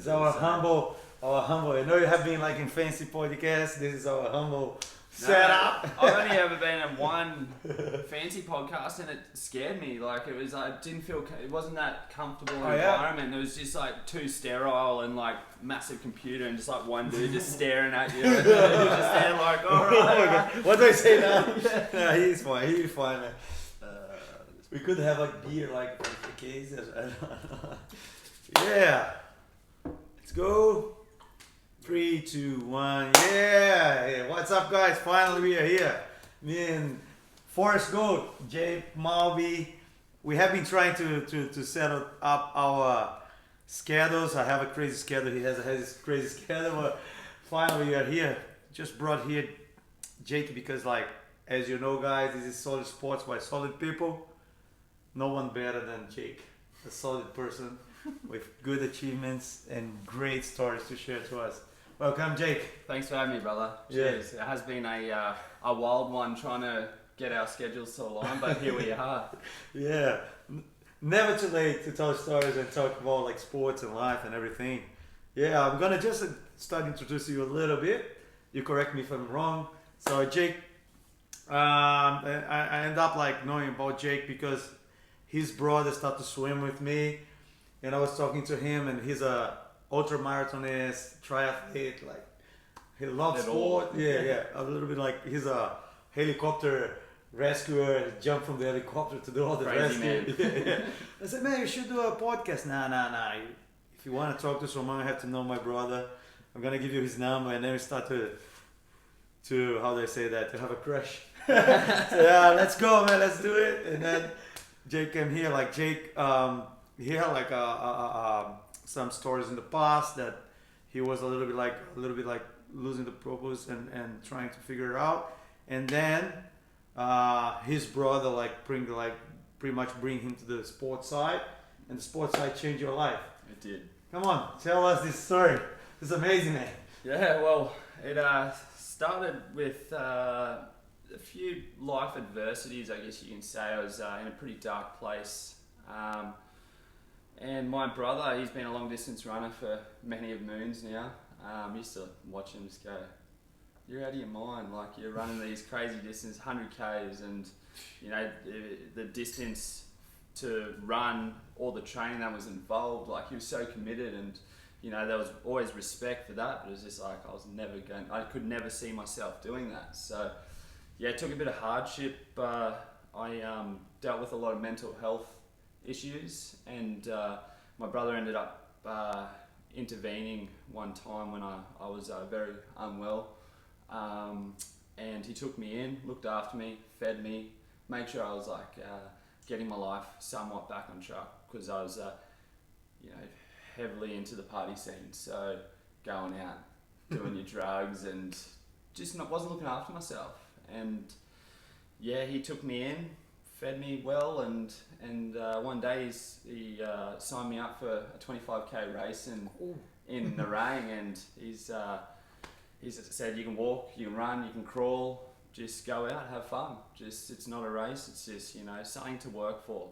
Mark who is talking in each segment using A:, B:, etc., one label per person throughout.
A: It's our humble. I know you have been like in fancy podcasts. This is our humble setup.
B: I've only ever been in one fancy podcast, and it scared me. Like it was, I didn't feel. It wasn't that comfortable environment. It was just like too sterile and like massive computer and just like one dude just staring at you. And you're just there like, all right.
A: What do I say now? No, he's fine. He's fine, man. We could have like beer, like the cases. Yeah. Let's go. 3, 2, 1. Yeah. Hey, what's up, guys? Finally, we are here. Me and Forrest Goat, Jake, Malby. We have been trying to set up our schedules. I have a crazy schedule. He has a crazy schedule. But finally, we are here. Just brought here Jake because, like, as you know, guys, this is Solid Sports by Solid People. No one better than Jake, a solid person with good achievements and great stories to share to us. Welcome, Jake.
B: Thanks for having me, brother. Cheers. Yeah. It has been a wild one trying to get our schedules to align, but here we are.
A: Yeah. Never too late to tell stories and talk about like sports and life and everything. Yeah, I'm gonna just start introducing you a little bit. You correct me if I'm wrong. So Jake, I end up like knowing about Jake because his brother started to swim with me, and I was talking to him, and he's a ultra marathonist, triathlete, like he loves sport. Yeah, a little bit like he's a helicopter rescuer, jump from the helicopter to do all the rescue. Yeah. I said, man, you should do a podcast. Nah. If you want to talk to someone, I have to know my brother. I'm gonna give you his number, and then we start to how do I say that, to have a crush. So yeah, let's go, man, let's do it. And then Jake came here, like Jake, he had like some stories in the past that he was a little bit like losing the purpose and trying to figure it out. And then his brother pretty much bring him to the sports side, and the sports side changed your life.
B: It did.
A: Come on, tell us this story. It's amazing, man.
B: Yeah, well, it started with a few life adversities, I guess you can say. I was in a pretty dark place. And my brother, he's been a long distance runner for many of moons now. I used to watch him just go, you're out of your mind, like you're running these crazy distances, 100 Ks, and you know, the distance to run, all the training that was involved, like he was so committed, and you know, there was always respect for that, but it was just like, I could never see myself doing that. So yeah, it took a bit of hardship. I dealt with a lot of mental health issues, and my brother ended up intervening one time when I was very unwell, and he took me in, looked after me, fed me, made sure I was like getting my life somewhat back on track, because I was heavily into the party scene, so going out, doing your drugs, and just wasn't looking after myself. And yeah, he took me in, fed me well, and one day he signed me up for a 25k race in the rain, and he said, you can walk, you can run, you can crawl, just go out, have fun. It's not a race, it's just, something to work for.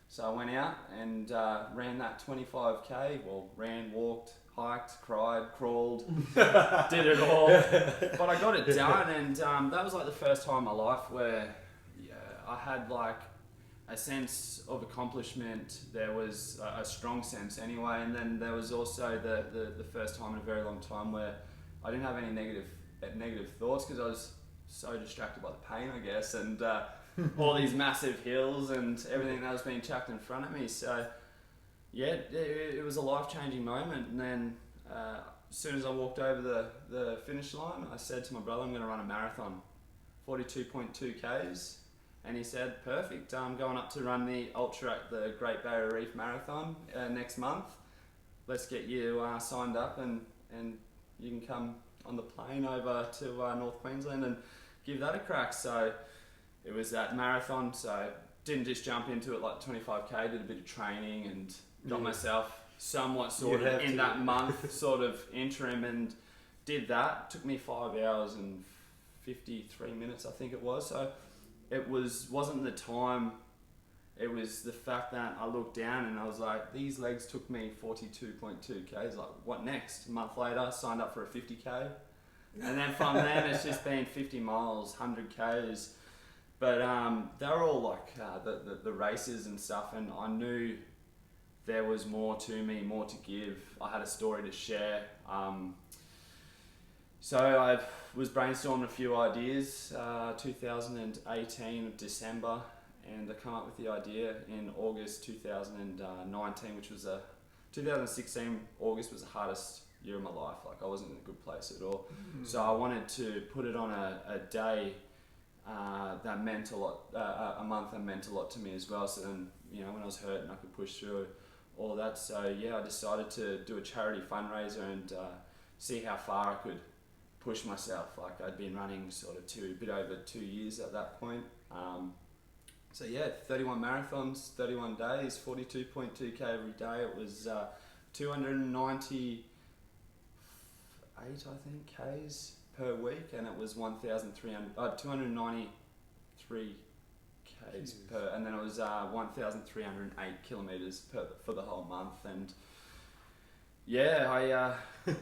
B: So I went out and ran that 25k, ran, walked, hiked, cried, crawled, did it all. But I got it done, and that was like the first time in my life where I had like a sense of accomplishment. There was a strong sense anyway, and then there was also the first time in a very long time where I didn't have any negative thoughts, because I was so distracted by the pain, I guess, and all these massive hills and everything that was being chucked in front of me. So yeah, it was a life-changing moment. And then as soon as I walked over the finish line, I said to my brother, I'm going to run a marathon, 42.2 Ks. And he said, perfect, I'm going up to run the Great Barrier Reef Marathon next month. Let's get you signed up, and you can come on the plane over to North Queensland and give that a crack. So it was that marathon, so didn't just jump into it like 25k, did a bit of training and got myself somewhat sorted in that month sort of interim, and did that. It took me 5 hours and 53 minutes, I think it was. So it wasn't the time it was the fact that I looked down and I was like, these legs took me 42.2 Ks. Like, what next? A month later, signed up for a 50K. And then from then, it's just been 50 miles, 100 Ks. But they're all like the races and stuff, and I knew there was more to me, more to give. I had a story to share. So I was brainstorming a few ideas, 2018 of December, and I come up with the idea in August 2019, which was 2016 August was the hardest year of my life. Like, I wasn't in a good place at all. So I wanted to put it on a day that meant a lot, a month that meant a lot to me as well. So then, you know, when I was hurt and I could push through all that. So yeah, I decided to do a charity fundraiser and see how far I could push myself. Like, I'd been running sort of a bit over 2 years at that point. So yeah, 31 marathons, 31 days, 42.2K every day. It was 298, I think, Ks per week, and it was 293 Ks per, and then it was 1,308 kilometers for the whole month. And yeah, I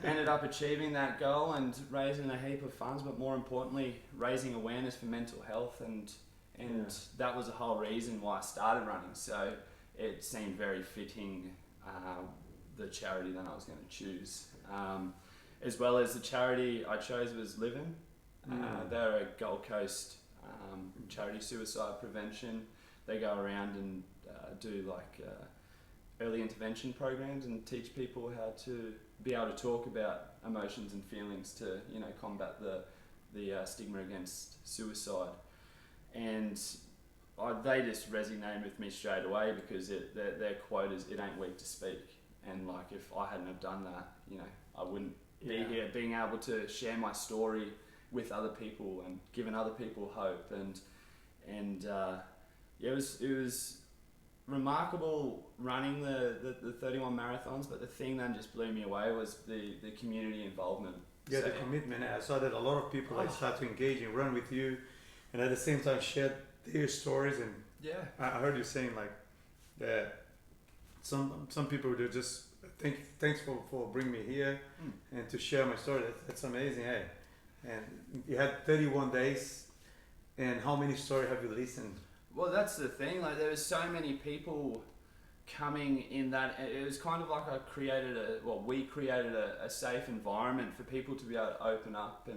B: ended up achieving that goal and raising a heap of funds, but more importantly, raising awareness for mental health, and that was the whole reason why I started running. So it seemed very fitting, the charity that I was going to choose. As well as the charity I chose was Living. They're a Gold Coast charity, suicide prevention. They go around and do like early intervention programs and teach people how to be able to talk about emotions and feelings to, you know, combat the stigma against suicide. And they just resonated with me straight away because their quote is, "It ain't weak to speak." And like, if I hadn't have done that, you know, I wouldn't be here, being able to share my story with other people and giving other people hope. And it was remarkable running the 31 marathons, but the thing that just blew me away was the community involvement.
A: Yeah, the commitment. I saw that a lot of people like start to engage and run with you, and at the same time share their stories. And
B: yeah,
A: I heard you saying like that some people do just thanks for bringing me here and to share my story. That's amazing. Hey, and you had 31 days, and how many stories have you listened?
B: Well, that's the thing. Like, there was so many people coming in that it was kind of like we created a safe environment for people to be able to open up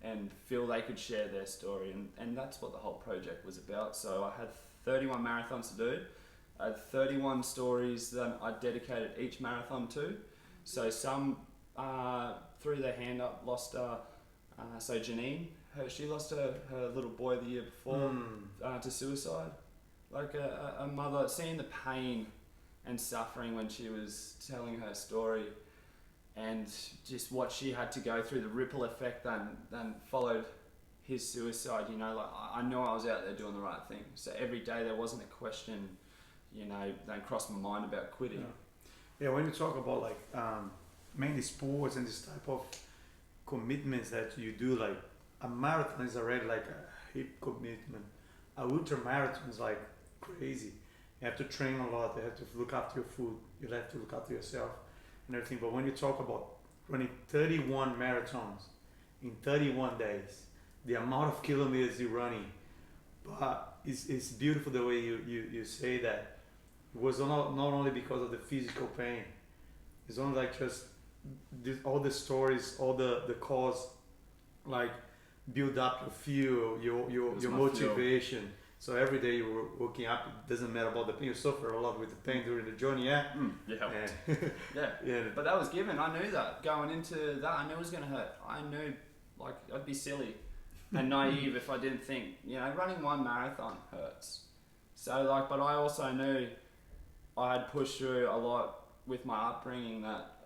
B: and feel they could share their story, and that's what the whole project was about. So I had 31 marathons to do. I had 31 stories that I dedicated each marathon to. So some threw their hand up, lost so Janine, she lost her little boy the year before to suicide. Like a mother, seeing the pain and suffering when she was telling her story, and just what she had to go through, the ripple effect then followed his suicide. You know, like, I know I was out there doing the right thing. So every day there wasn't a question, you know, that crossed my mind about quitting.
A: Yeah, when you talk about like mainly sports and this type of commitments that you do, like a marathon is already like a hip commitment. A ultra marathon is like crazy. You have to train a lot. You have to look after your food. You have to look after yourself and everything. But when you talk about running 31 marathons in 31 days, the amount of kilometers you're running, but it's beautiful the way you say that. It was not only because of the physical pain. It's only like just all the stories, all the cause, like build up your fuel, your motivation. Fuel. So every day you were waking up, it doesn't matter about the pain. You suffer a lot with the pain during the journey, yeah?
B: Yeah. But that was given. I knew that. Going into that, I knew it was going to hurt. I knew, like, I'd be silly and naive if I didn't think, you know, running one marathon hurts. So, like, but I also knew I had pushed through a lot with my upbringing that,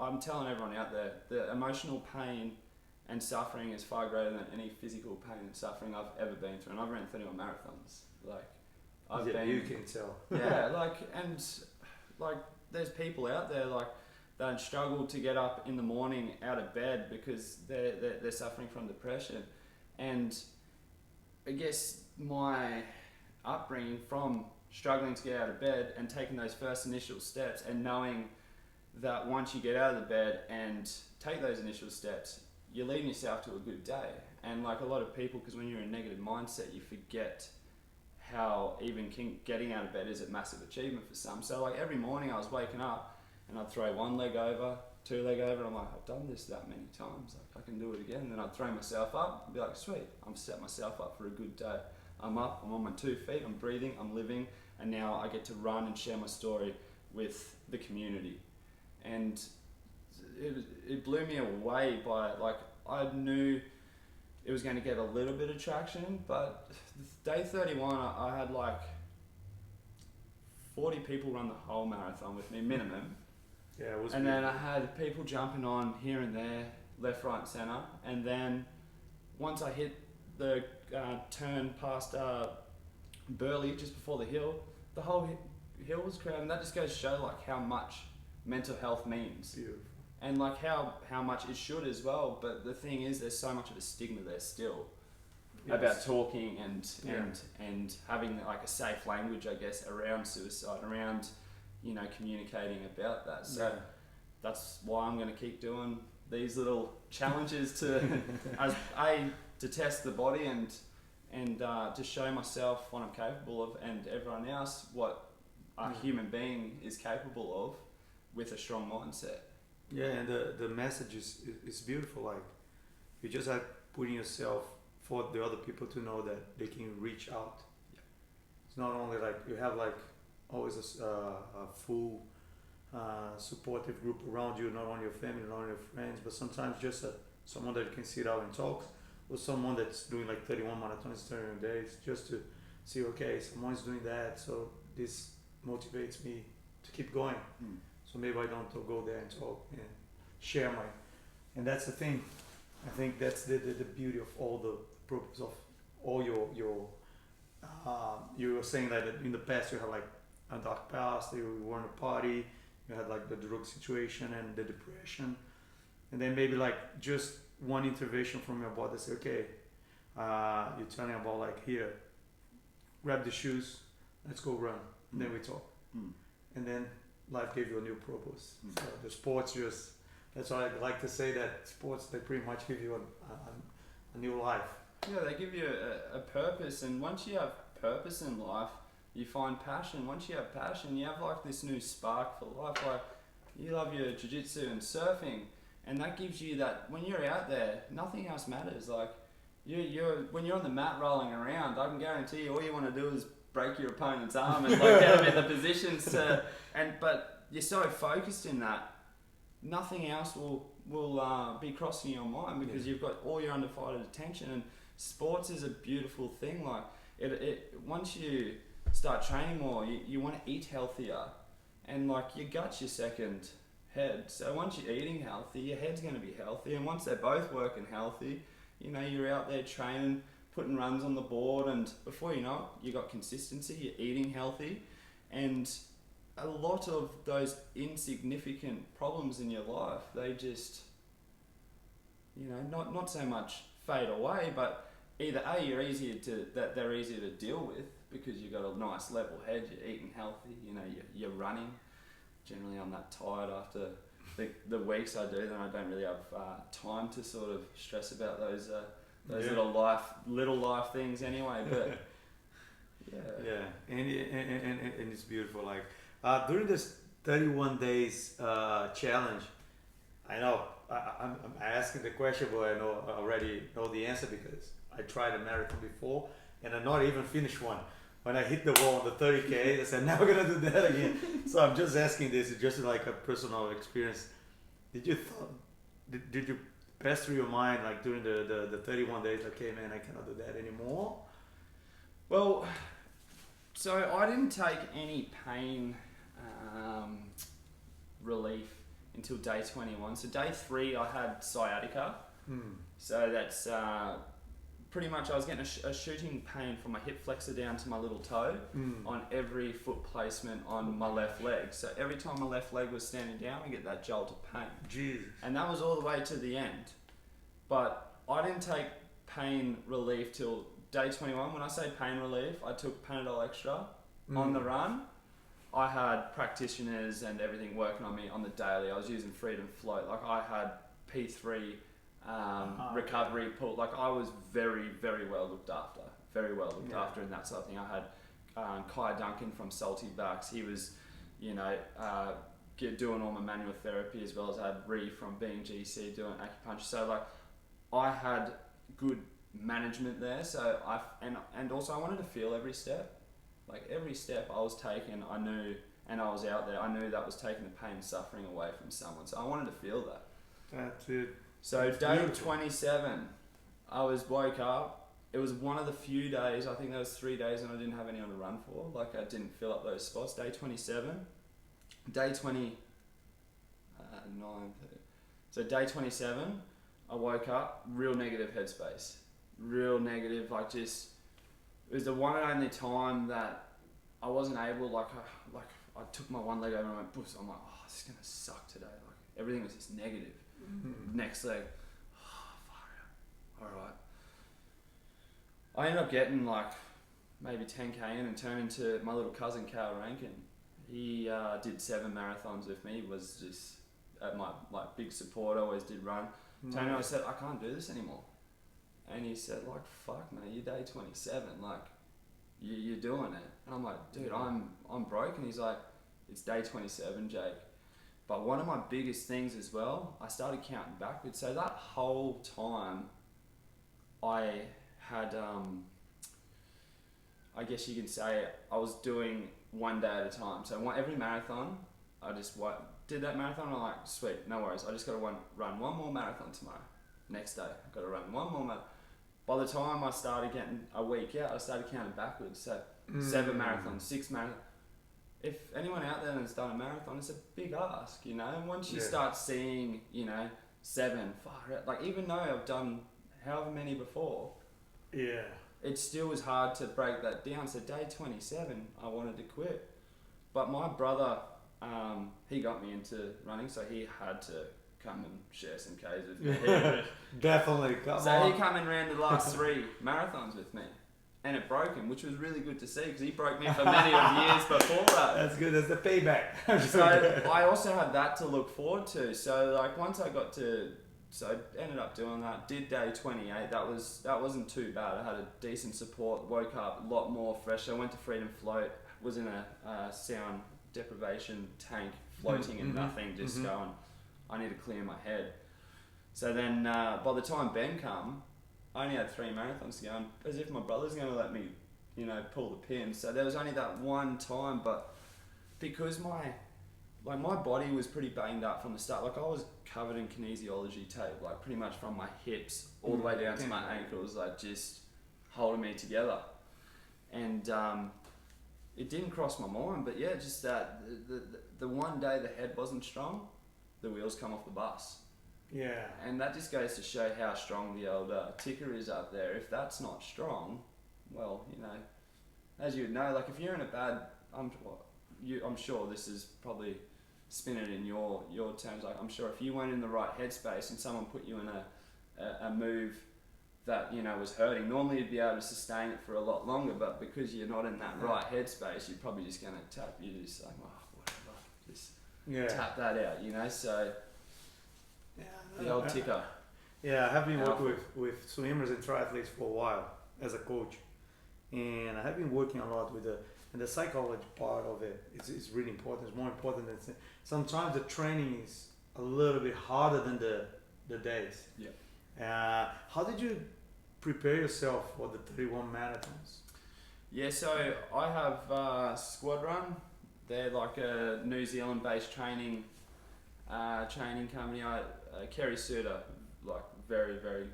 B: I'm telling everyone out there, the emotional pain and suffering is far greater than any physical pain and suffering I've ever been through. And I've ran 31 marathons. Like,
A: you can tell.
B: Yeah, like, there's people out there, like, that struggle to get up in the morning out of bed because they're suffering from depression. And I guess my upbringing from struggling to get out of bed and taking those first initial steps and knowing that once you get out of the bed and take those initial steps, you're leading yourself to a good day. And like a lot of people, because when you're in a negative mindset, you forget how even getting out of bed is a massive achievement for some. So like every morning I was waking up and I'd throw one leg over, two leg over, and I'm like, I've done this that many times, like I can do it again. And then I'd throw myself up and be like, sweet, I'm set myself up for a good day. I'm up, I'm on my 2 feet, I'm breathing, I'm living, and now I get to run and share my story with the community. And it blew me away by, like, I knew it was going to get a little bit of traction, but day 31 I had like 40 people run the whole marathon with me minimum.
A: Yeah, it was.
B: And then I had people jumping on here and there, left, right, and centre. And then once I hit the turn past Burley, just before the hill, the whole hill was crowded. And that just goes to show like how much mental health means.
A: Beautiful.
B: And like how much it should as well. But the thing is, there's so much of a stigma there still. Yes. About talking and having like a safe language, I guess, around suicide, around, you know, communicating about that. So that's why I'm going to keep doing these little challenges to to test the body and to show myself what I'm capable of, and everyone else what a human being is capable of with a strong mindset.
A: Yeah, and the message is beautiful. Like, you just have putting yourself for the other people to know that they can reach out. Yeah. It's not only like you have like always a full supportive group around you, not only your family, not only your friends, but sometimes just someone that you can sit out and talk, or someone that's doing like 31 marathons, 31 days, just to see, okay, someone's doing that, so this motivates me to keep going. So maybe I don't go there and talk and share and that's the thing. I think that's the beauty of all the purpose of all your you were saying that in the past you had like a dark past, you were in a party, you had like the drug situation and the depression, and then maybe like just one intervention from your body, say, okay, you're telling about like, here, grab the shoes, let's go run, and then we talk. And then life gave you a new purpose. So the sports just, that's why I like to say that sports, they pretty much give you a new life.
B: Yeah, they give you a purpose, and once you have purpose in life, you find passion. Once you have passion, you have like this new spark for life. Like, you love your jiu-jitsu and surfing, and that gives you that, when you're out there, nothing else matters. Like, when you're on the mat rolling around, I can guarantee you all you want to do is break your opponent's arm and like get them in the positions to, but you're so focused in that, nothing else will be crossing your mind, because you've got all your undivided attention. And sports is a beautiful thing. Like, it once you start training more, you want to eat healthier, and like your gut's your second head. So once you're eating healthy, your head's going to be healthy, and once they're both working healthy, you know, you're out there training, putting runs on the board, and before you know it, you got consistency, you're eating healthy, and a lot of those insignificant problems in your life, they just, you know, not so much fade away, but either they're easier to deal with because you've got a nice level head, you're eating healthy, you know, you're running. Generally I'm that tired after the weeks I do, then I don't really have time to sort of stress about those little life things anyway. But
A: and it's beautiful. Like during this 31 days challenge, I know I'm asking the question, but I already know the answer because I tried a marathon before and I not even finished one. When I hit the wall on the 30K, I said, never gonna do that again. So I'm just asking this, it's just like a personal experience. Did you pass through your mind, like during the 31 days, okay, man, I cannot do that anymore?
B: Well, so I didn't take any pain relief until day 21. So day 3, I had sciatica. So that's pretty much, I was getting a shooting pain from my hip flexor down to my little toe on every foot placement on my left leg. So every time my left leg was standing down, I get that jolt of pain.
A: Jesus.
B: And that was all the way to the end. But I didn't take pain relief till day 21, when I say pain relief, I took Panadol Extra on the run. I had practitioners and everything working on me on the daily. I was using Freedom Float. Like I had P3 recovery pull. Like I was very, very well looked after. Very well looked after and that sort of thing. I had Kai Duncan from Salty Bucks. He was, you know, doing all my manual therapy, as well as I had Ree from Being GC doing acupuncture. So like I had good management there. So and also I wanted to feel every step. Like every step I was taking, I knew, and I was out there, I knew that was taking the pain and suffering away from someone. So I wanted to feel that.
A: That's it.
B: So
A: That's
B: day
A: beautiful.
B: 27, I woke up. It was one of the few days, I think there was 3 days, and I didn't have anyone to run for. Like I didn't fill up those spots. Day 27, day 29. So day 27, I woke up, real negative headspace. Real negative, like just, it was the one and only time that I wasn't able, like I took my one leg over and I went, boost. I'm like, oh, this is going to suck today. Like everything was just negative. Next leg, oh, far out. Alright. I ended up getting like maybe 10k in and turned into my little cousin, Cal Rankin. He did 7 marathons with me, was just my like big supporter, always did run. Turned around and said, I can't do this anymore. And he said, like, fuck, man, you're day 27, like, you're doing it. And I'm like, dude, I'm broke. And he's like, it's day 27, Jake. But one of my biggest things as well, I started counting backwards. So that whole time, I had, I guess you can say, I was doing one day at a time. So every marathon, I just did that marathon, and I'm like, sweet, no worries. I just got to run one more marathon tomorrow. Next day, I've got to run one more marathon. By the time I started getting a week out, I started counting backwards. So 7 marathons, 6 marathons. If anyone out there has done a marathon, it's a big ask, you know. And once you start seeing, you know, 7, far out, like even though I've done however many before, it still was hard to break that down. So day 27, I wanted to quit. But my brother, he got me into running, so he had to come and share some Ks with me.
A: Definitely,
B: he come and ran the last 3 marathons with me, and it broke him, which was really good to see because he broke me for many of years before that.
A: That's good. That's the payback.
B: So I also had that to look forward to. So like once I got to, so I ended up doing that. Did day 28. That wasn't too bad. I had a decent support. Woke up a lot more fresh. I went to Freedom Float. Was in a sound deprivation tank, floating and nothing, just going, I need to clear my head. So then by the time Ben come, I only had 3 marathons to go, and as if my brother's going to let me, you know, pull the pin. So there was only that one time, but because my body was pretty banged up from the start. Like I was covered in kinesiology tape, like pretty much from my hips all the way down to my ankles, like just holding me together. And it didn't cross my mind, but yeah, just that the one day the head wasn't strong, the wheels come off the bus.
A: Yeah.
B: And that just goes to show how strong the old ticker is up there. If that's not strong, well, you know, as you would know, like if you're in a bad, I'm sure this is probably spin it in your terms. Like I'm sure if you weren't in the right headspace and someone put you in a move that, you know, was hurting, normally you'd be able to sustain it for a lot longer, but because you're not in that right headspace, you're probably just going to tap, you're just like, oh, whatever, just tap that out, you know. So the old ticker.
A: Yeah, I have been working with swimmers and triathletes for a while as a coach, and I have been working a lot with the psychology part of it. It's really important. It's more important than sometimes the training is a little bit harder than the days.
B: Yeah.
A: How did you prepare yourself for the 31 marathons? Yeah,
B: so I have Squad Run. They're like a New Zealand-based training company. Kerry Suter, like very, very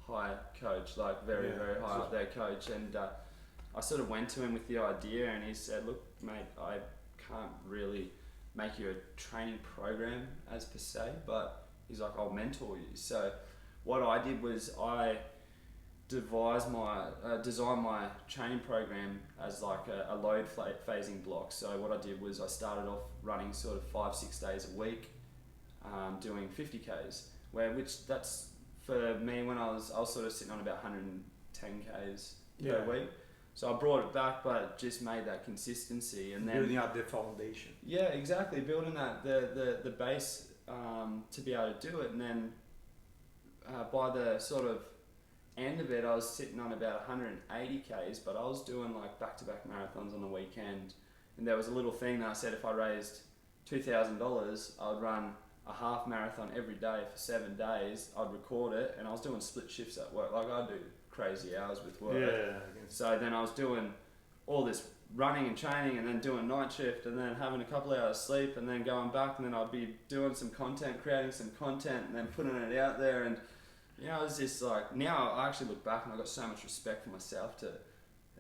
B: high coach, like very high up there coach. And I sort of went to him with the idea, and he said, look, mate, I can't really make you a training program as per se, but he's like, I'll mentor you. So what I did was I designed my training program as like a load phasing block. So what I did was I started off running sort of 5-6 days a week, doing 50Ks, which that's for me when I was sort of sitting on about 110Ks per week. So I brought it back, but just made that consistency and then
A: building up the foundation.
B: Yeah, exactly. Building that the base to be able to do it, and then by the sort of end of it, I was sitting on about 180 k's, but I was doing like back-to-back marathons on the weekend, and there was a little thing that I said if I raised $2,000, I'd run a half marathon every day for 7 days. I'd record it, and I was doing split shifts at work. Like I do crazy hours with work.
A: Yeah.
B: So then I was doing all this running and training, and then doing night shift, and then having a couple hours sleep, and then going back, and then I'd be doing some content, creating some content, and then putting it out there. And you know, it was just like, now I actually look back and I've got so much respect for myself to,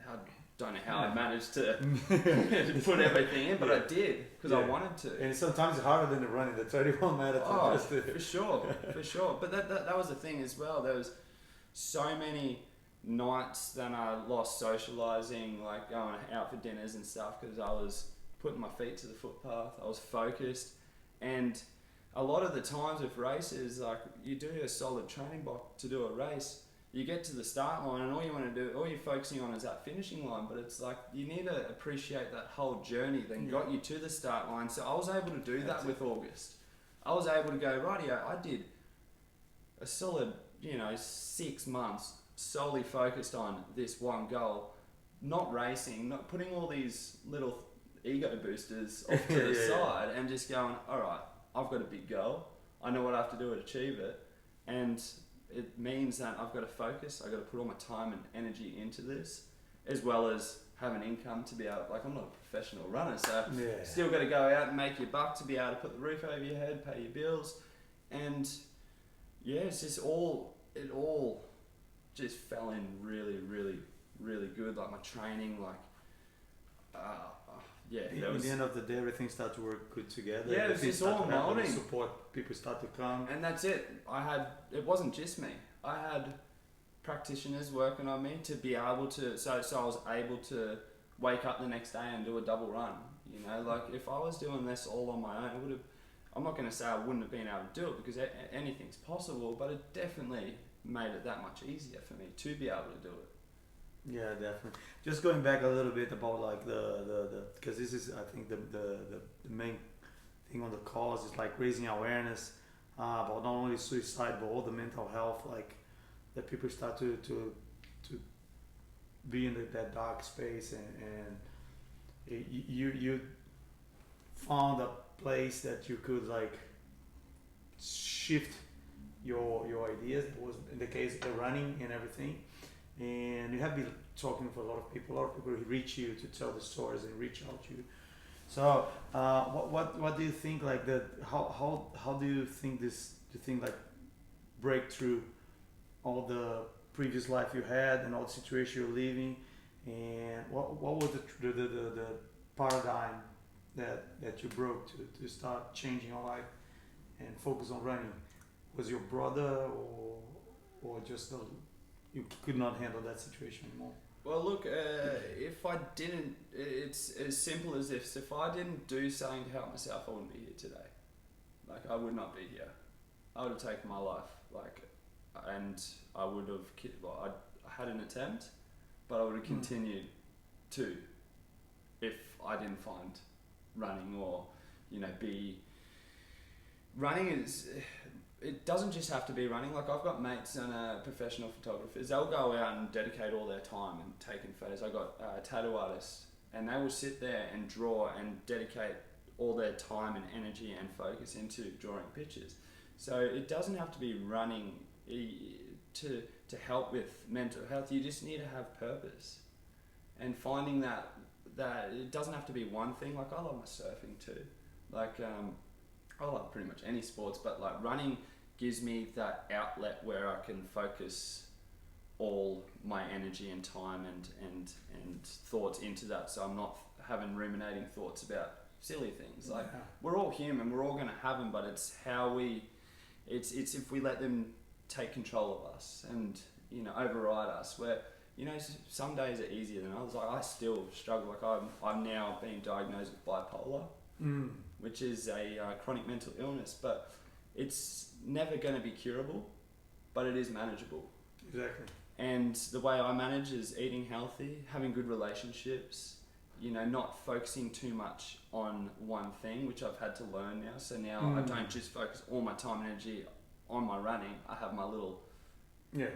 B: I don't know how I managed to put everything in, but I did because I wanted to.
A: And sometimes it's harder than running the 31 marathon.
B: Oh, for sure. But that was the thing as well. There was so many nights that I lost socialising, like going out for dinners and stuff, because I was putting my feet to the footpath. I was focused, and a lot of the times with races, like you do a solid training block to do a race, you get to the start line, and all you want to do, all you're focusing on is that finishing line. But it's like you need to appreciate that whole journey that got you to the start line. So I was able to do that with August. I was able to go, rightio, I did a solid, 6 months solely focused on this one goal, not racing, not putting all these little ego boosters off to the side, and just going, all right, I've got a big goal. I know what I have to do to achieve it, and it means that I've got to focus. I've got to put all my time and energy into this, as well as have an income to be able. Like, I'm not a professional runner, so still got to go out and make your buck to be able to put the roof over your head, pay your bills, and it's just it all just fell in really, really, really good. Like my training,
A: At the end of the day, everything started to work good together.
B: Yeah, it's all molding.
A: Support, people start to come.
B: And that's it. It wasn't just me. I had practitioners working on me to be able to, so I was able to wake up the next day and do a double run. Like if I was doing this all on my own, I'm not going to say I wouldn't have been able to do it, because anything's possible, but it definitely made it that much easier for me to be able to do it.
A: Yeah, definitely. Just going back a little bit about like the because this is, I think, the main thing on the cause is like raising awareness about not only suicide but all the mental health, like that people start to be in that dark space, and you found a place that you could like shift your ideas. It was in the case of the running and everything. And you have been talking for a lot of people who reach you to tell the stories and reach out to you. So what do you think, like that, how do you think like break through all the previous life you had and all the situation you're living, and what was the paradigm that you broke to start changing your life and focus on running? Was your brother or just you could not handle that situation anymore?
B: Well, look, if I didn't, it's as simple as this. If I didn't do something to help myself, I wouldn't be here today. Like, I would not be here. I would have taken my life, and I would have, I had an attempt, but I would have continued to, if I didn't find running or, running is, it doesn't just have to be running. Like, I've got mates and professional photographers. They'll go out and dedicate all their time and taking photos. I've got tattoo artists, and they will sit there and draw and dedicate all their time and energy and focus into drawing pictures. So it doesn't have to be running to help with mental health. You just need to have purpose, and finding that it doesn't have to be one thing. Like, I love my surfing too. Like, I love pretty much any sports, but like running gives me that outlet where I can focus all my energy and time and thoughts into that, so I'm not having ruminating thoughts about silly things. Like, we're all human, we're all going to have them, but it's how it's if we let them take control of us and override us, where some days are easier than others. Like, I still struggle. Like, I'm now being diagnosed with bipolar, which is a chronic mental illness, but it's never going to be curable, but it is manageable.
A: Exactly.
B: And the way I manage is eating healthy, having good relationships, you know, not focusing too much on one thing, which I've had to learn now. So now I don't just focus all my time and energy on my running. I have my little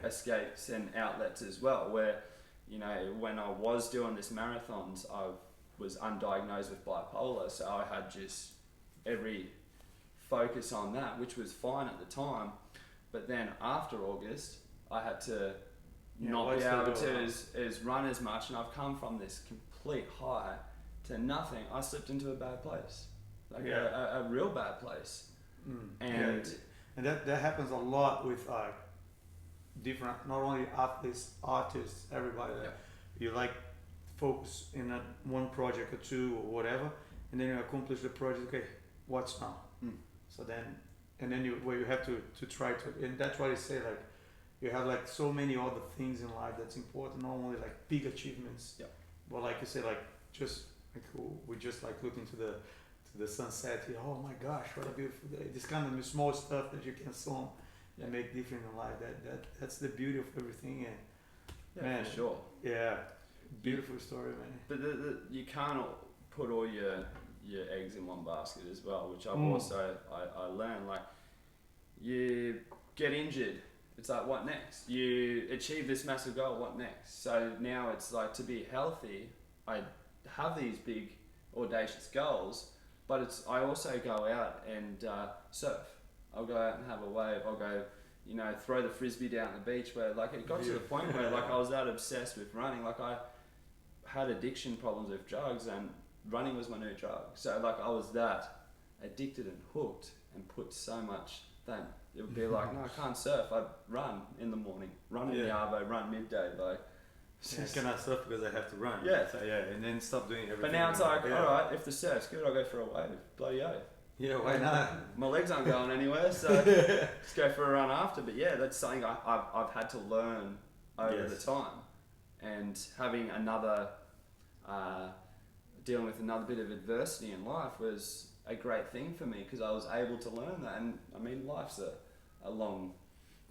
B: escapes and outlets as well, where, you know, when I was doing this marathons, I was undiagnosed with bipolar, so I had just every focus on that, which was fine at the time. But then after August, I had to not be able to as run as much, and I've come from this complete high to nothing. I slipped into a bad place, like a real bad place. And
A: that happens a lot with different, not only athletes, artists, everybody. You like focus in one project or two or whatever, and then you accomplish the project. Okay, what's now? So then, and then you have to try to, and that's why they say like you have like so many other things in life that's important, not only like big achievements. But like you say, like just like we just like looking to the sunset. Oh my gosh, what a beautiful day! This kind of small stuff that you can sum and make different in life. That's the beauty of everything. And man,
B: for sure.
A: Yeah, beautiful story, man.
B: But you can't put all your eggs in one basket as well, which I've also I learned. Like, you get injured, it's like, what next? You achieve this massive goal, what next? So now it's like, to be healthy, I have these big audacious goals, but I also go out and surf. I'll go out and have a wave. I'll go, you know, throw the frisbee down the beach, where like it got to the point where like I was that obsessed with running. Like, I had addiction problems with drugs, and running was my new drug. So like I was that addicted and hooked, and put so much that it would be like, no, I can't surf. I'd run in the morning, run in the arvo, run midday. Like,
A: I cannot surf because I have to run. So and then stop doing everything.
B: But now it's like, all right, if the surf's good, I'll go for a wave. Bloody oath.
A: Yeah, why not?
B: My legs aren't going anywhere, so let's go for a run after. But yeah, that's something I've had to learn over the time, and having another dealing with another bit of adversity in life was a great thing for me, because I was able to learn that. And I mean, life's a long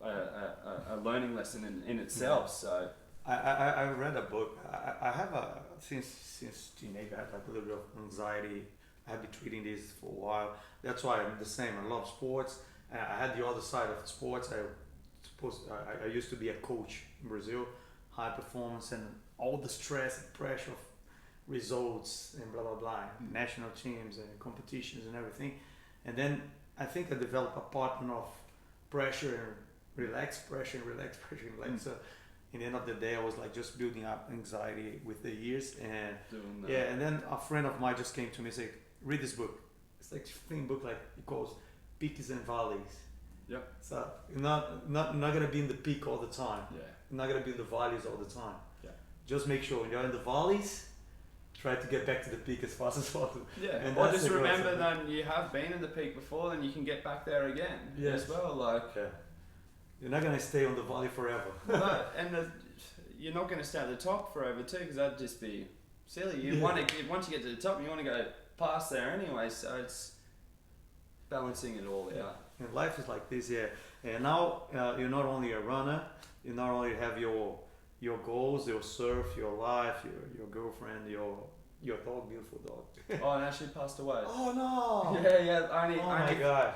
B: a learning lesson in itself. So
A: I read a book. I have since teenage I had like a little bit of anxiety. I have been treating this for a while. That's why I'm the same. I love sports. I had the other side of sports. I used to be a coach in Brazil, high performance, and all the stress and pressure of results and blah blah blah, national teams and competitions and everything. And then I think I developed a pattern of pressure and relax, pressure and relax, pressure and relax. So in the end of the day, I was like just building up anxiety with the years. And and then a friend of mine just came to me and said, read this book. It's like a thin book, like it calls Peaks and Valleys. So you're not gonna be in the peak all the time. You're not gonna be in the valleys all the time. Just make sure when you're in the valleys, try to get back to the peak as fast as possible.
B: And or just remember that you have been in the peak before, then you can get back there again as well. Like,
A: you're not gonna stay on the valley forever.
B: No, and you're not gonna stay at the top forever too, because that'd just be silly. You want to once you get to the top, you want to go past there anyway. So it's balancing it all out.
A: And life is like this, And now you're not only a runner, you not only have your goals, your surf, your life, your girlfriend, your dog, beautiful dog.
B: Oh, and actually passed away.
A: Oh no!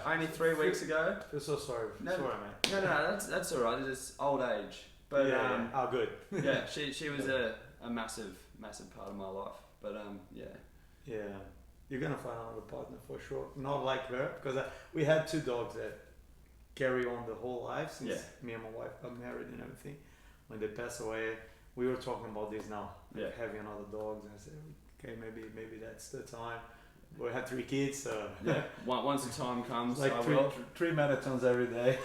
B: Only 3 weeks ago.
A: I'm so sorry. Sorry, man.
B: No, that's all right. It's old age. But
A: oh, good.
B: Yeah, she was a massive part of my life. But
A: you're gonna find another partner for sure. Not like her, because we had 2 dogs that carry on the whole life since me and my wife got married and everything. When they pass away, we were talking about this now, like having another dog, and I said, okay, maybe that's the time. We have 3 kids, so
B: once the time comes,
A: like
B: I
A: 3
B: will.
A: 3 marathons every day.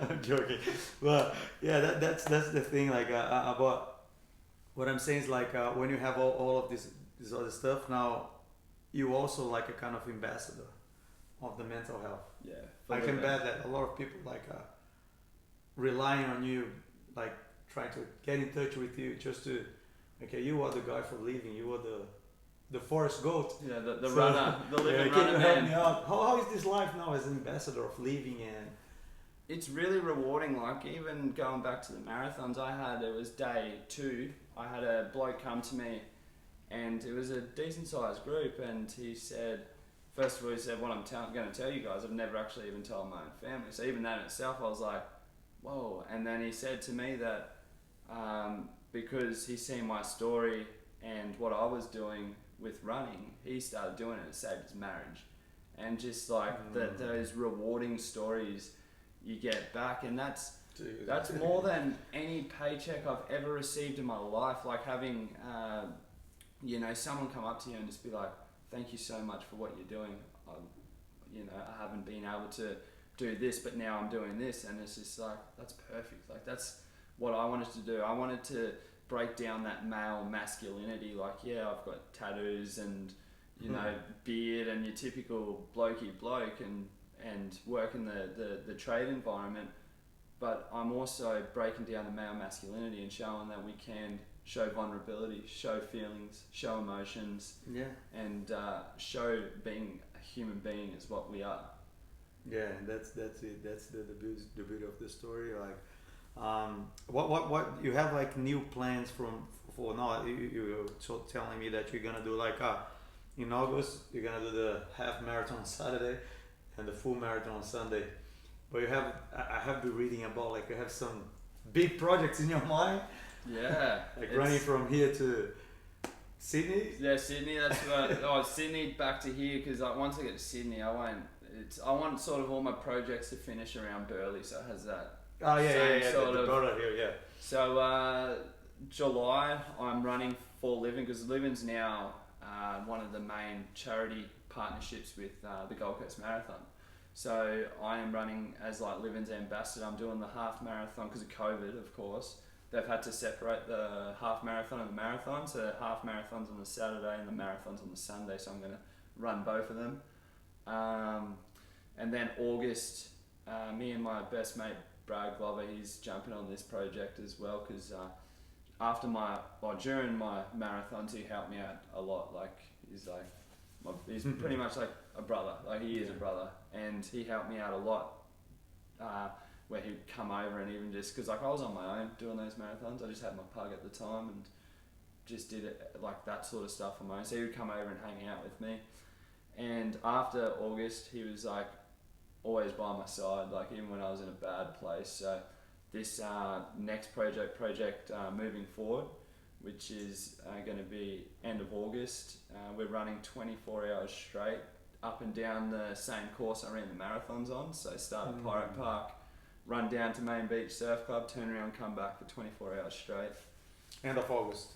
A: I'm joking, but that's the thing. Like about what I'm saying is like when you have all of this other stuff, now you also like a kind of ambassador of the mental health. I can bet that a lot of people like relying on you, like trying to get in touch with you just to, okay, you are the guy for living, you are the forest goat.
B: The runner, the living runner.
A: Can you help me out? How is this life now as an ambassador of living
B: it's really rewarding. Like even going back to the marathons, it was day 2. I had a bloke come to me, and it was a decent sized group, and he said, first of all, he said, what I'm going to tell you guys, I've never actually even told my own family. So even that in itself, I was like, whoa. And then he said to me that because he's seen my story and what I was doing with running, he started doing it. It saved his marriage. And just like those rewarding stories you get back, and that's more than any paycheck I've ever received in my life. Like having someone come up to you and just be like, thank you so much for what you're doing. I haven't been able to do this, but now I'm doing this, and it's just like, that's perfect. Like that's what I wanted to do. I wanted to break down that male masculinity. Like, yeah, I've got tattoos and beard and your typical blokey bloke and work in the trade environment, but I'm also breaking down the male masculinity and showing that we can show vulnerability, show feelings, show emotions, and show being a human being is what we are.
A: Yeah, that's it. That's the beauty of the story. Like, what you have like new plans for now? You were telling me that you're gonna do like in August you're gonna do the half marathon on Saturday and the full marathon on Sunday. But I have been reading about like you have some big projects in your mind.
B: Yeah,
A: like running from here to Sydney.
B: Yeah, Sydney. That's what. Sydney back to here, because once I get to Sydney, I want sort of all my projects to finish around Burleigh, so it has that.
A: Oh yeah,
B: sort
A: the
B: of
A: border here, yeah.
B: So July, I'm running for Living, because Living's now one of the main charity partnerships with the Gold Coast Marathon. So I am running as like Living's ambassador. I'm doing the half marathon because of COVID, of course. They've had to separate the half marathon and the marathon. So the half marathon's on the Saturday and the marathon's on the Sunday. So I'm going to run both of them. And then August, me and my best mate Brad Glover, he's jumping on this project as well, because during my marathons he helped me out a lot. Like he's pretty much like a brother. Like he is a brother, and he helped me out a lot. Where he'd come over and even just, because like I was on my own doing those marathons, I just had my pug at the time and just did it like that sort of stuff on my own. So he would come over and hang out with me. And after August, he was like always by my side, like even when I was in a bad place. So this next project moving forward, which is going to be end of August, we're running 24 hours straight up and down the same course I ran the marathons on. So start at Pirate Park, run down to Main Beach Surf Club, turn around, come back for 24 hours straight.
A: End of August.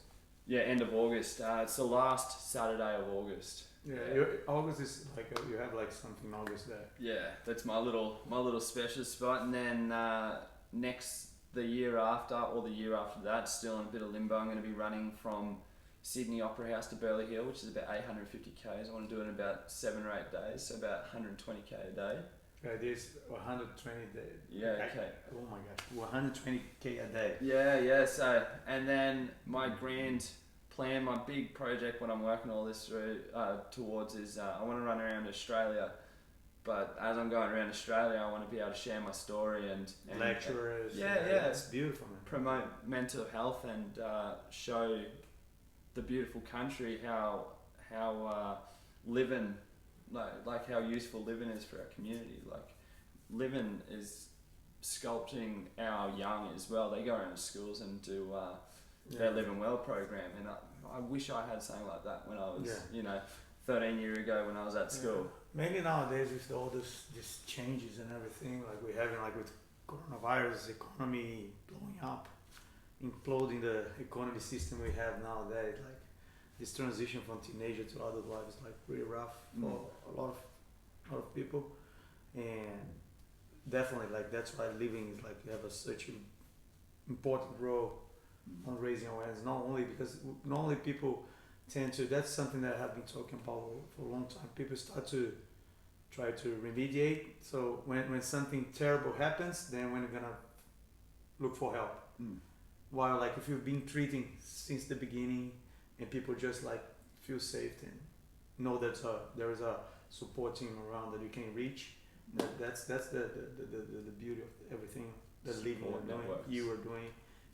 B: Yeah, end of August. It's the last Saturday of August.
A: Yeah. August is like you have like something in August there.
B: Yeah, that's my little special spot. And then the year after or the year after that, still in a bit of limbo. I'm going to be running from Sydney Opera House to Burleigh Hill, which is about 850 k's. I want to do it in about 7 or 8 days, so about 120k a day.
A: It is 120 days.
B: Yeah, okay.
A: Oh my gosh, 120k a day.
B: Yeah. So, and then my grand plan, my big project, what I'm working all this through towards is I want to run around Australia. But as I'm going around Australia, I want to be able to share my story and
A: lecturers.
B: Yeah,
A: it's beautiful, man.
B: Promote mental health and show the beautiful country how living. Like how useful living is for our community. Like living is sculpting our young as well. They go around to schools and do their Living Well program, and I wish I had something like that when I was 13 years ago when I was at school.
A: Maybe nowadays with all this just changes and everything, like we're having like with coronavirus, economy blowing up, imploding the economy system we have nowadays, like this transition from teenager to adult life is like pretty rough for a lot of people, and definitely like that's why living is like you have such an important role on raising awareness. Not only people tend to, that's something that I have been talking about for a long time. People start to try to remediate. So when something terrible happens, then when you're gonna look for help. While like if you've been treating since the beginning, and people just like feel safe and know that there is a support team around that you can reach, That's the beauty of everything that living
B: Support
A: are doing,
B: networks.
A: you are doing.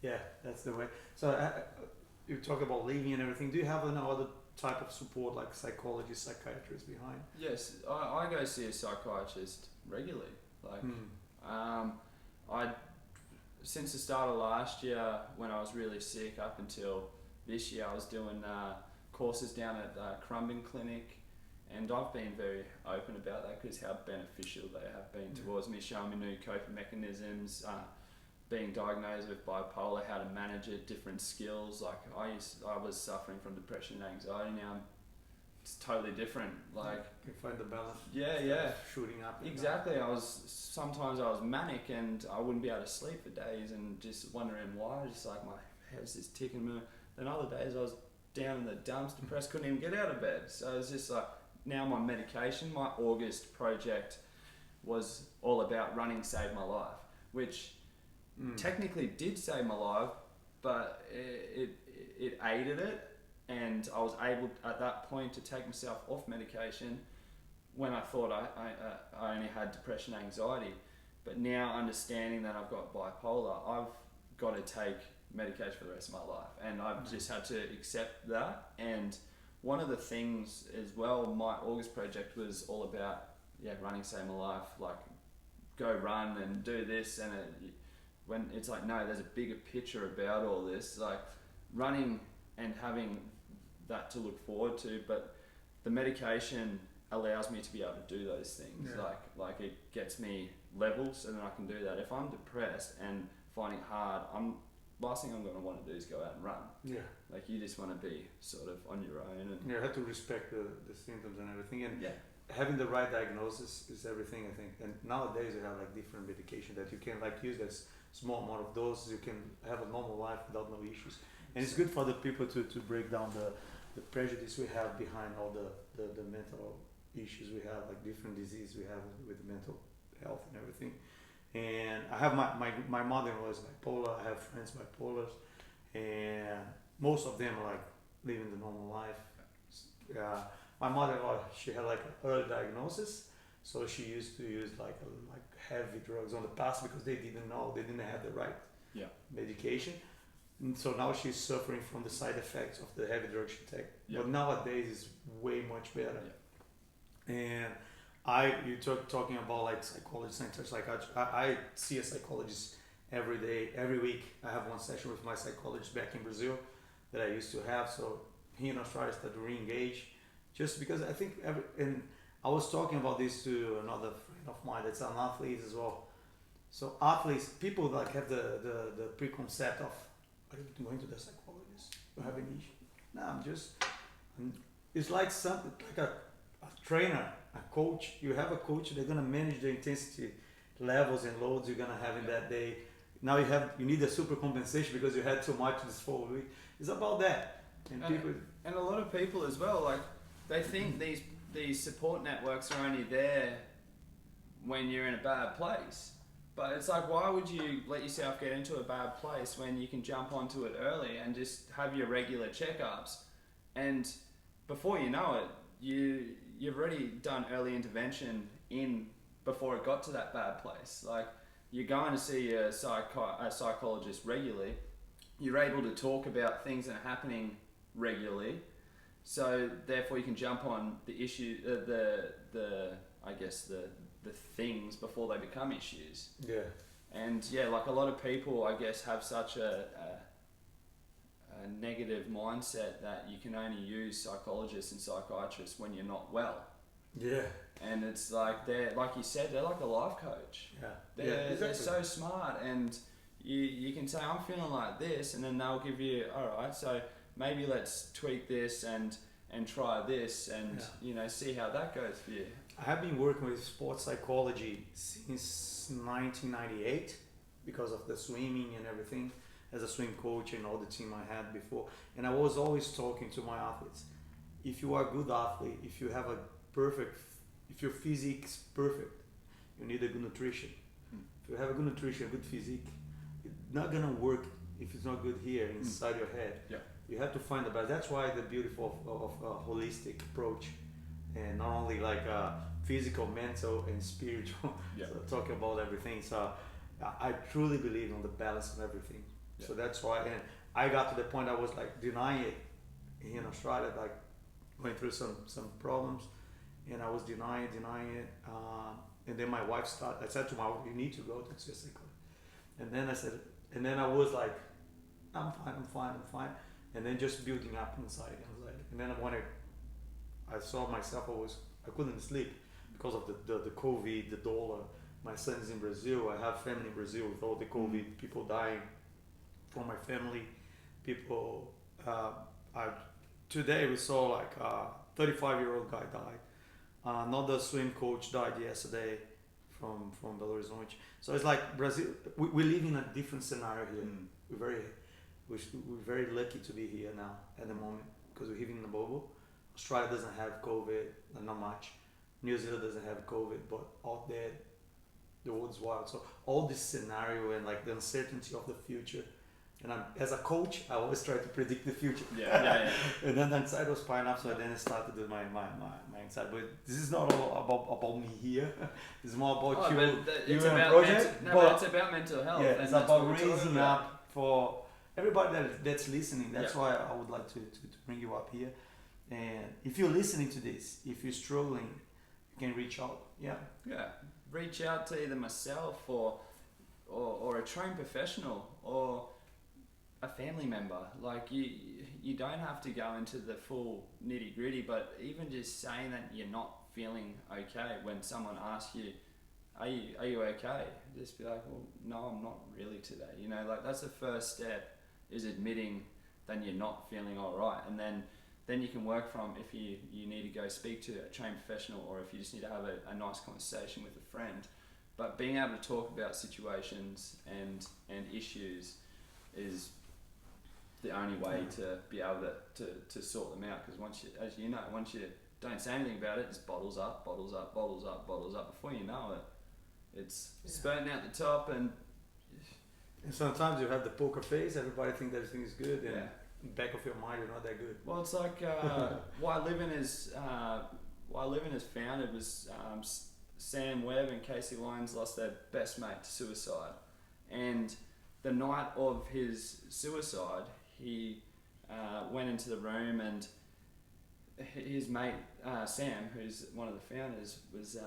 A: Yeah, that's the way. So you talk about living and everything. Do you have another type of support like psychologists, psychiatrists behind?
B: Yes, I go see a psychiatrist regularly. Like, I since the start of last year when I was really sick up until this year, I was doing courses down at Crumbin Clinic, and I've been very open about that because how beneficial they have been towards me, showing me new coping mechanisms, being diagnosed with bipolar, how to manage it, different skills. Like I was suffering from depression and anxiety. Now it's totally different. Like
A: You find the balance.
B: yeah,
A: Shooting up. And
B: exactly. Sometimes I was manic and I wouldn't be able to sleep for days and just wondering why. Just like my head's just ticking. Then other days I was down in the dumps, depressed, couldn't even get out of bed. So it's just like now my medication, my August project was all about running saved my life, which technically did save my life, but it aided it, and I was able at that point to take myself off medication when I thought I only had depression, anxiety. But now understanding that I've got bipolar, I've got to take medication for the rest of my life, and I've just had to accept that. And one of the things as well, my August project was all about running save my life, like go run and do this, and when it's like no, there's a bigger picture about all this, like running and having that to look forward to, but the medication allows me to be able to do those things. Like it gets me levels, and then I can do that. If I'm depressed and finding it hard, last thing I'm going to want to do is go out and run.
A: Yeah.
B: Like you just want to be sort of on your own. And
A: You have to respect the symptoms and everything, and having the right diagnosis is everything, I think. And nowadays you have like different medication that you can like use as small amount of doses. You can have a normal life without no issues, and it's good for the people to break down the prejudice we have behind all the mental issues we have, like different disease we have with mental health and everything. And I have my mother-in-law is bipolar. I have friends bipolars, and most of them are like living the normal life. My mother-in-law, she had like an early diagnosis, so she used to use like heavy drugs on the past because they didn't know, they didn't have the right medication. And so now she's suffering from the side effects of the heavy drugs she takes. But nowadays it's way much better. And you talking about like psychology centers, like I see a psychologist every day, every week. I have one session with my psychologist back in Brazil that I used to have. So he in Australia started to re-engage, just because I think and I was talking about this to another friend of mine that's an athlete as well. So athletes, people like have the preconcept of, are you going to the psychologist? You have an issue? No, it's like something like a trainer, a coach. You have a coach, they're gonna manage the intensity levels and loads you're gonna have in that day. Now you need a super compensation because you had too much this whole week. It's about that.
B: And a lot of people as well, like they think these support networks are only there when you're in a bad place. But it's like, why would you let yourself get into a bad place when you can jump onto it early and just have your regular checkups, and before you know it, you've already done early intervention before it got to that bad place. Like you're going to see a psychologist regularly, you're able to talk about things that are happening regularly, so therefore you can jump on the issue, the things before they become issues.
A: Yeah.
B: And like a lot of people, I guess, have such a negative mindset that you can only use psychologists and psychiatrists when you're not well.
A: Yeah.
B: And it's like like you said, they're like a life coach.
A: Yeah.
B: They're
A: Exactly.
B: so smart, and you can say, I'm feeling like this, and then they'll give you, all right, so maybe let's tweak this and try this, and see how that goes for you.
A: I have been working with sports psychology since 1998 because of the swimming and everything, as a swim coach and all the team I had before. And I was always talking to my athletes. If you are a good athlete, if your physique's perfect, you need a good nutrition. If you have a good nutrition, a good physique, it's not gonna work if it's not good here inside your head.
B: Yeah.
A: You have to find the balance. That's why the beauty of a holistic approach, and not only like physical, mental, and spiritual.
B: Yeah.
A: So talking about everything. So I truly believe on the balance of everything.
B: Yeah.
A: So that's why, and I got to the point I was like denying it in Australia, like going through some problems, and I was denying it. And then my wife started. I said to my wife, "You need to go to physically." And then I said, and then I was like, "I'm fine." And then just building up inside. And then when I saw myself, I couldn't sleep because of the COVID, the dollar. My son's in Brazil. I have family in Brazil with all the COVID, people dying from my family. People, today we saw like a 35-year-old guy died. Another swim coach died yesterday from Belo Horizonte. So it's like Brazil. We live in a different scenario here. We're very lucky to be here now at the moment because we're living in a bubble. Australia doesn't have COVID, not much. New Zealand doesn't have COVID, but out there, the world's wild. So all this scenario and like the uncertainty of the future. And as a coach, I always try to predict the future.
B: Yeah.
A: And then the inside was pineapple, so then I started with my inside. But this is not all about me here. It's more about you and project.
B: But it's about mental health.
A: Yeah, it's about raising up for everybody that's listening. That's why I would like to bring you up here. And if you're listening to this, if you're struggling, you can reach out. Yeah.
B: Reach out to either myself or a trained professional or a family member. Like you don't have to go into the full nitty gritty, but even just saying that you're not feeling okay when someone asks you, are you okay? Just be like, well, no, I'm not really today. You know, like that's the first step, is admitting that you're not feeling all right, and then you can work from if you need to go speak to a trained professional, or if you just need to have a nice conversation with a friend. But being able to talk about situations and issues is the only way to be able to sort them out, because once you don't say anything about it, it just bottles up. Before you know it, it's spurting out the top, and
A: sometimes you have the poker face. Everybody thinks everything is good, and back of your mind, you're not that good.
B: Well, it's like why Living is founded was Sam Webb and Casey Lyons lost their best mate to suicide, and the night of his suicide, he went into the room, and his mate Sam, who's one of the founders, was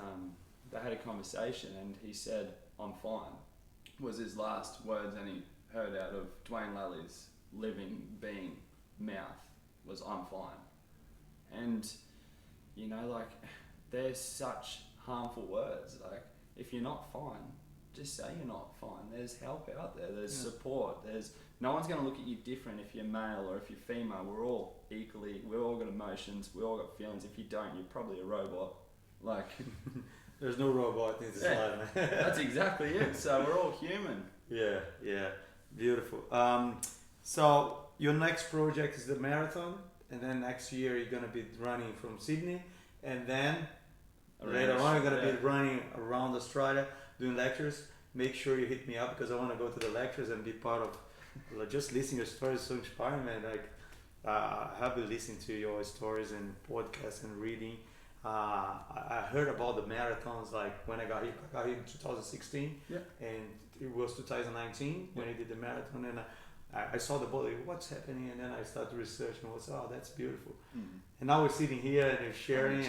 B: they had a conversation, and he said, "I'm fine," was his last words, and he heard out of Dwayne Lally,'s living being mouth was, "I'm fine." And you know, like, there's such harmful words. Like, if you're not fine, just say you're not fine. There's help out there. There's support. No one's going to look at you different if you're male or if you're female. We're all equally. We've all got emotions. We all got feelings. If you don't, you're probably a robot. Like,
A: there's no robot in this life, man.
B: That's exactly it. So we're all human.
A: Yeah, beautiful. So your next project is the marathon, and then next year you're gonna be running from Sydney, and then later on you're gonna be running around Australia doing lectures. Make sure you hit me up, because I want to go to the lectures and be part of. Just listening to your stories is so inspiring, man. Like, I have been listening to your stories and podcasts and reading. I heard about the marathons, like when I got here in 2016, and it was 2019 when I did the marathon, and I saw the body, what's happening, and then I started researching. That's beautiful. And now we're sitting here and we're sharing,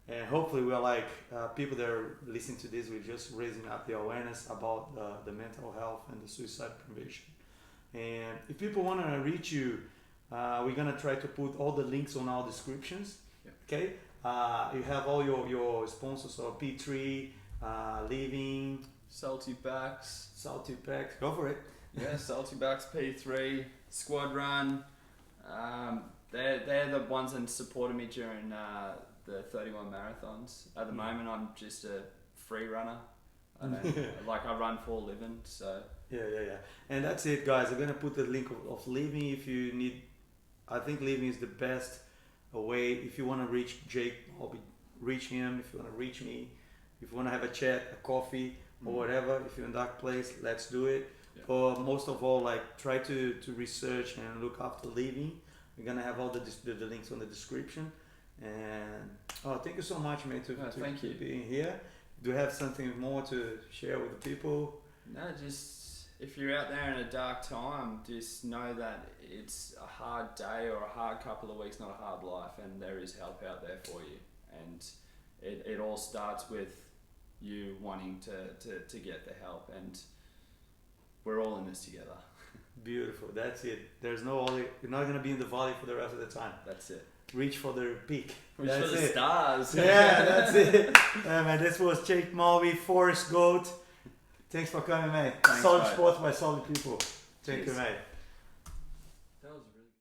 A: and hopefully we're like people that are listening to this, we're just raising up the awareness about the mental health and the suicide prevention. And if people want to reach you, we're gonna try to put all the links on our descriptions. Okay. You have all your sponsors, so P3, Living,
B: Salty Backs.
A: Go for it.
B: Yeah, Salty Backs, P3, Squad Run. They're the ones that supported me during the 31 marathons. At the moment, I'm just a free runner. I run for a living. So
A: yeah. And that's it, guys. I'm gonna put the link of Living if you need. I think Living is the best way. If you want to reach Jake, reach him. If you want to reach me, if you want to have a chat, a coffee, or whatever, if you're in that place, let's do it. But most of all, like, try to research and look after Living. We're gonna have all the links on the description, And thank you so much, mate,
B: Thank you.
A: being here. Do you have something more to share with the people?
B: No, just if you're out there in a dark time, just know that it's a hard day or a hard couple of weeks, not a hard life, and there is help out there for you. And it all starts with you wanting to get the help, and we're all in this together.
A: Beautiful. That's it. There's no valley. You're not gonna be in the valley for the rest of the time.
B: That's it.
A: Reach for the peak.
B: Reach for the stars.
A: Yeah, that's it. Man, this was Jake Malby, Forest Goat. Thanks for coming, mate.
B: Thanks,
A: Solid
B: mate.
A: sport by solid people. Thank you,
B: Cheers.
A: mate.